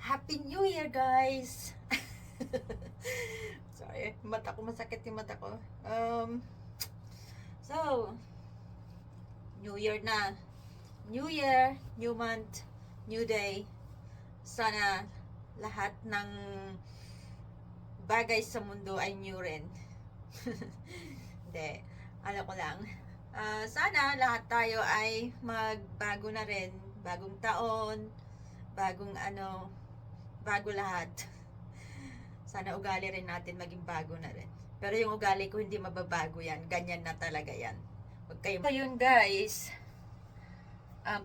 Happy New Year, guys! Sorry, mata ko, masakit yung mata ko. So, New Year na. New Year, new month, new day. Sana lahat ng bagay sa mundo ay new rin. Hindi, alam ko lang. Sana lahat tayo ay magbago na rin. Bagong taon, bagong bago lahat. Sana ugali rin natin maging bago na rin. Pero yung ugali ko hindi mababago yan. Ganyan na talaga yan. Huwag kayo. So yun guys,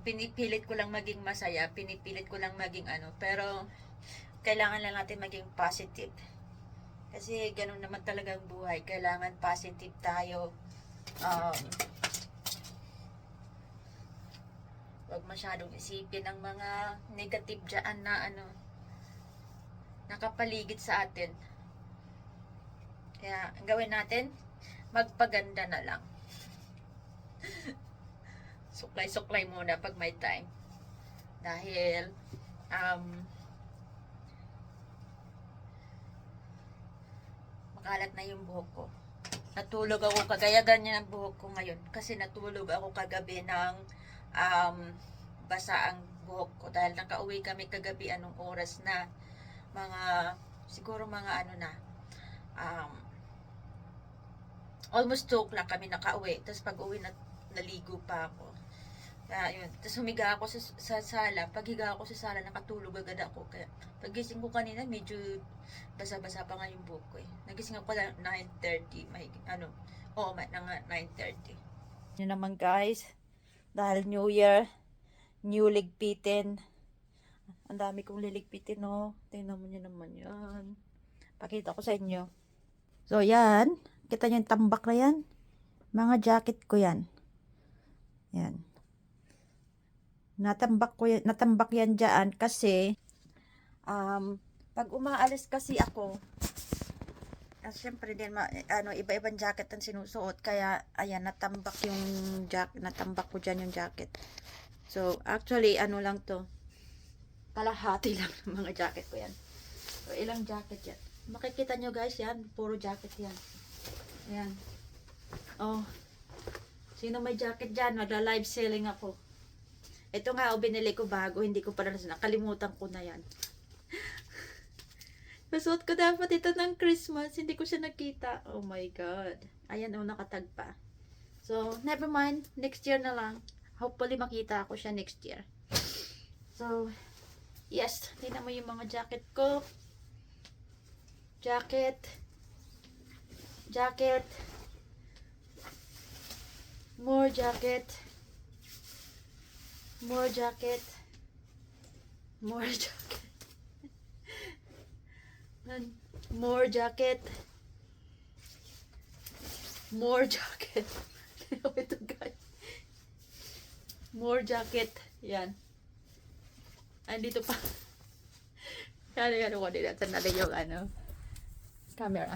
pinipilit ko lang maging masaya. Pinipilit ko lang maging pero kailangan lang natin maging positive. Kasi ganun naman talaga ang buhay. Kailangan positive tayo. Huwag masyadong isipin ang mga negative dyan na nakapaligid sa atin. Kaya ang gawin natin, magpaganda na lang. Suklay-suklay muna pag may time. Dahil makalat na yung buhok ko. Natulog ako, kagaya ganyan ang buhok ko ngayon. Kasi natulog ako kagabi ng basa ang buhok ko. Dahil nakauwi kami kagabi anong oras na. Siguro mga almost 2 o'clock kami nakauwi. Tapos pag uwi naligo pa ako. Kaya yun. Tapos humiga ako sa sala. Pag higa ako sa sala, nakatulog agad ako. Kaya pagising ko kanina, medyo basa-basa pa nga yung buhok ko eh. Nagising ako lang 9:30. May 9:30. Yun naman guys. Dahil New Year, new ligpitin. Ang dami kong liligpitin, no? Tingnan mo nyo naman yan. Pakita ko sa inyo. So, yan. Kita nyo yung tambak na yan? Mga jacket ko yan. Yan. Natambak yan dyan kasi pag umaalis kasi ako, syempre din iba-ibang jacket ang sinusuot, kaya ayan, natambak ko dyan yung jacket. So actually lang to, kalahati lang ng mga jacket ko yan. So ilang jacket yan, makikita nyo guys, yan puro jacket yan. Ayan, sino may jacket dyan, magla-live selling ako. Ito nga, binili ko bago, hindi ko pala nakalimutan ko na yan. Nasuot ko dapat ito ng Christmas, hindi ko siya nakita. Oh my God. Ayan, nakatag pa. So, never mind, next year na lang. Hopefully makita ako siya next year. So, yes, tingnan mo yung mga jacket ko. Jacket. More jacket. More jacket. More jacket. More jacket. More jacket. Ito guys. More jacket. Yan. Andito pa. Yan ko din. Saan natin yung camera.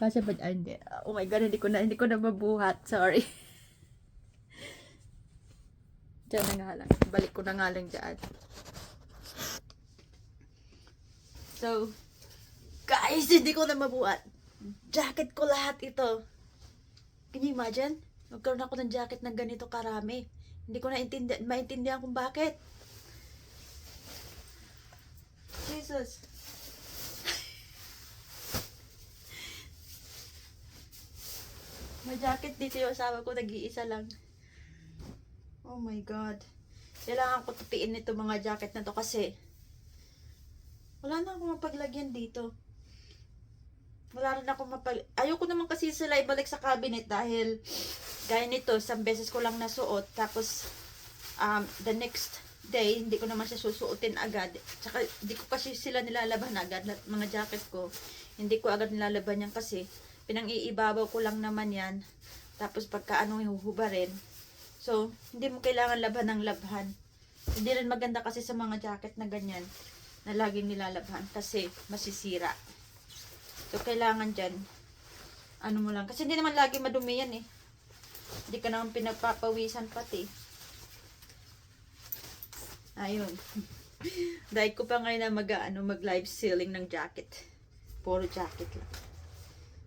Kasi ba hindi. Oh my God, hindi ko na mabuhat. Sorry. Diyan na nga lang. Balik ko na nga lang dyan. So, guys, hindi ko na mabuhat. Jacket ko lahat ito. Can you imagine? Magkaroon ako ng jacket na ganito karami. Hindi ko na maintindihan kung bakit. Jesus. May jacket dito yung asawa ko. Nag-iisa lang. Oh my God. Kailangan ko tupiin nito mga jacket na to kasi wala na akong mapaglagyan dito. Wala rin ako ayoko naman kasi sila ibalik sa cabinet dahil gaya nito, isang beses ko lang nasuot. Tapos, the next day, hindi ko naman siya susuotin agad. Tsaka, hindi ko kasi sila nilalaban agad. Mga jacket ko, hindi ko agad nilalaban yan kasi pinang-iibabaw ko lang naman yan. Tapos, pagka ihuhubarin. So, hindi mo kailangan laban ng labhan. Hindi rin maganda kasi sa mga jacket na ganyan na laging nilalabhan kasi masisira. So, kailangan dyan mo lang. Kasi hindi naman lagi madumi yan eh. Hindi ka naman pinagpapawisan pati. Ayun. Dahil ko pa ngayon na mag live selling ng jacket. Puro jacket lang.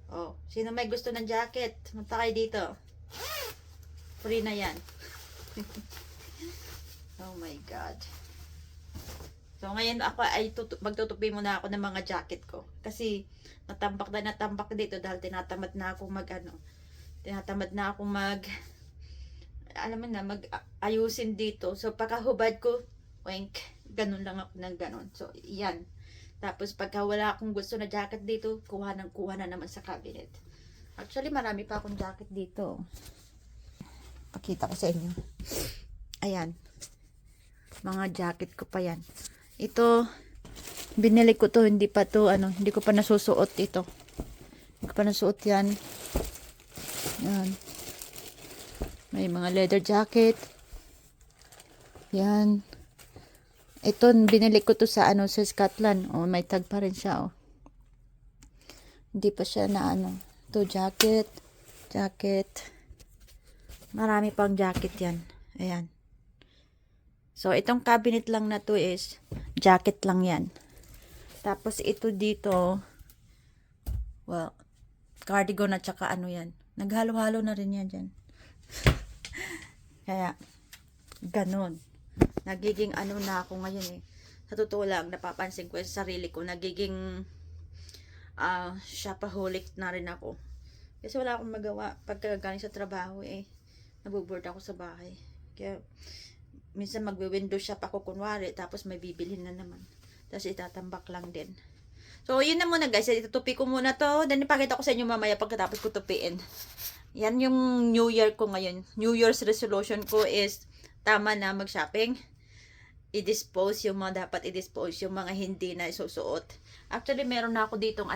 Oh, sino may gusto ng jacket? Punta kayo dito. Free na yan. Oh my God. So, ngayon ako ay magtutupi muna ako ng mga jacket ko. Kasi, natambak dito dahil tinatamad na ako alam mo na, ayusin dito. So, pagkahubad ko, wink, ganun lang ako ng ganun. So, yan. Tapos, pagka wala akong gusto na jacket dito, kuha na naman sa cabinet. Actually, marami pa akong jacket dito. Pakita ko sa inyo. Ayan. Mga jacket ko pa yan. Ito, binili ko to, hindi ko pa nasusuot ito. Hindi ko pa nasuot yan. Yan. May mga leather jacket. Yan. Ito, binili ko to sa sa Scotland. Oh, may tag pa rin siya, oh. Hindi pa siya na to jacket. Marami pang jacket yan. Ayan. So, itong cabinet lang na to is jacket lang yan. Tapos, ito dito, well, cardigan at saka yan. Naghalo-halo na rin yan dyan. Kaya, ganun. Nagiging na ako ngayon eh. Sa totoo lang, napapansin ko sa sarili ko, nagiging shopaholic na rin ako. Kasi wala akong magawa pagka galing sa trabaho eh. Nabuboard ako sa bahay. Kaya, minsan magwe-window shop ako kunwari, tapos may bibilhin na naman. Tapos itatambak lang din. So, yun na muna guys. Itutupi ko muna to. Then ipakita ko sa inyo mamaya pagkatapos ko tupiin. Yan yung New Year ko ngayon. New Year's resolution ko is tama na mag-shopping. I-dispose yung mga dapat i-dispose. Yung mga hindi na isusuot. Actually, meron na ako ditong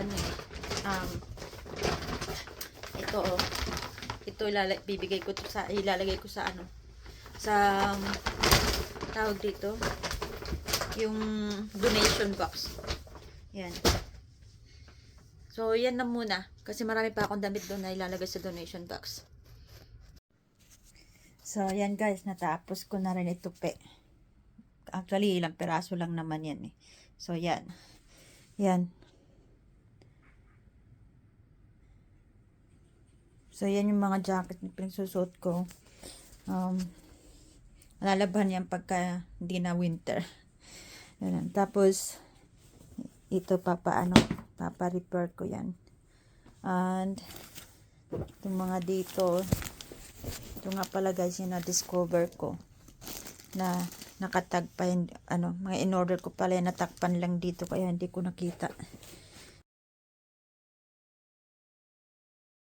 ito oh. Ito ilalagay ko sa sa tawag dito yung donation box. Yan. So, yan na muna. Kasi marami pa akong damit doon na ilalagay sa donation box. So, yan guys. Natapos ko na rin itupi. Actually, ilang peraso lang naman yan eh. So, yan. Yan. So, yan yung mga jacket na pinagsusuot ko. Lalaban yan pagka hindi na winter. Yan. Tapos, ito papa-repair ko yan. And, itong mga dito, ito nga pala guys, yung na-discover ko na nakatag pa, mga in-order ko pala, natakpan lang dito, kaya hindi ko nakita.